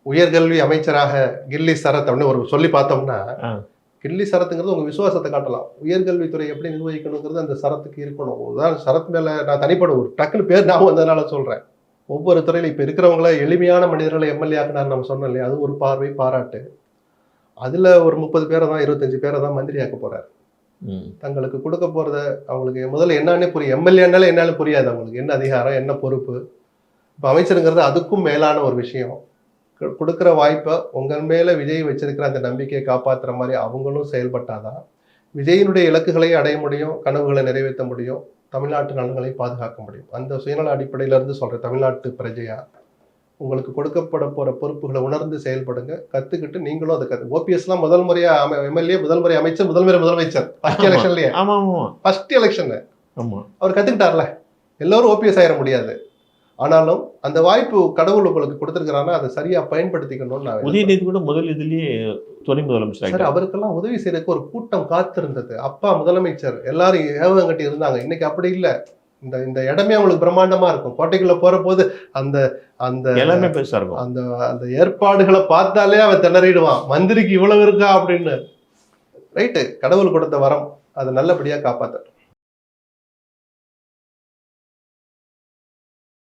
உயர்கல்வி அமைச்சராக கில்லி சரத் அப்படின்னு ஒரு சொல்லி பார்த்தோம்னா, ஆ. கில்லி சரத்துங்கிறது உங்க விசுவாசத்தை காட்டலாம். உயர்கல்வித்துறை எப்படி நிர்வகிக்கணுங்கிறது அந்த சரத்துக்கு இருக்கணும். உதாரணம் சரத் மேல நான் தனிப்பட ஒரு டக்குன்னு பேர் ஞாபகம் வந்ததுனால சொல்றேன். ஒவ்வொரு துறையில இப்ப இருக்கிறவங்கள எளிமையான மனிதர்களை எம்எல்ஏ ஆக்குனார் நம்ம சொன்னோம் இல்லையா? அது ஒரு பார்வை, பாராட்டு. அதுல ஒரு 30 பேரை தான் 25 பேரை தான் மந்திரி ஆக்க போறாரு. தங்களுக்கு கொடுக்க போறத அவங்களுக்கு முதல்ல என்னன்னே புரியும். எம்எல்ஏனால என்னன்னு புரியாது அவங்களுக்கு. என்ன அதிகாரம், என்ன பொறுப்பு. இப்ப அமைச்சருங்கிறது அதுக்கும் மேலான ஒரு விஷயம். கொடுக்குற வாய்ப்பை உங்கள் மேல விஜய் வச்சிருக்கிற அந்த நம்பிக்கையை காப்பாத்துற மாதிரி அவங்களும் செயல்பட்டாதான் விஜயினுடைய இலக்குகளை அடைய முடியும், கனவுகளை நிறைவேற்ற முடியும், தமிழ்நாட்டு நலன்களை பாதுகாக்க முடியும். அந்த சுயநல அடிப்படையில இருந்து சொல்ற தமிழ்நாட்டு பிரஜையா உங்களுக்கு கொடுக்கப்பட போற பொறுப்புகளை உணர்ந்து செயல்படுங்க. கத்துக்கிட்டு நீங்களும் அதை ஓபிஎஸ் எல்லாம் முதல் முறையா எம்எல்ஏ, முதல் முறை அமைச்சர், முதலமைச்சர் ஃபர்ஸ்ட் எலெக்ஷன்லயே ஃபர்ஸ்ட் எலெக்ஷன் அவர் கத்துக்கிட்டார்ல. எல்லாரும் ஓபிஎஸ் ஆயிட முடியாது. ஆனாலும் அந்த வாய்ப்பு கடவுள் உங்களுக்கு கொடுத்திருக்கிறான்னா அதை சரியா பயன்படுத்திக்கணும்னு உதயநிதி கூட முதல் இதுலயே துணை முதலமைச்சர். அவருக்கெல்லாம் உதவி செய்யறதுக்கு ஒரு கூட்டம் காத்திருந்தது. அப்பா முதலமைச்சர் எல்லாரும் ஏவகங்கட்டி இருந்தாங்க. இன்னைக்கு அப்படி இல்லை. இந்த இடமே அவங்களுக்கு பிரம்மாண்டமா இருக்கும். கோட்டைக்குள்ள போற போது அந்த அந்த எல்லாமே பெருசா இருக்கும். அந்த அந்த ஏற்பாடுகளை பார்த்தாலே அவன் திணறிடுவான். மந்திரிக்கு இவ்வளவு இருக்கா அப்படின்னு. ரைட்டு, கடவுள் கொடுத்த வரம் அதை நல்லபடியா காப்பாத்த.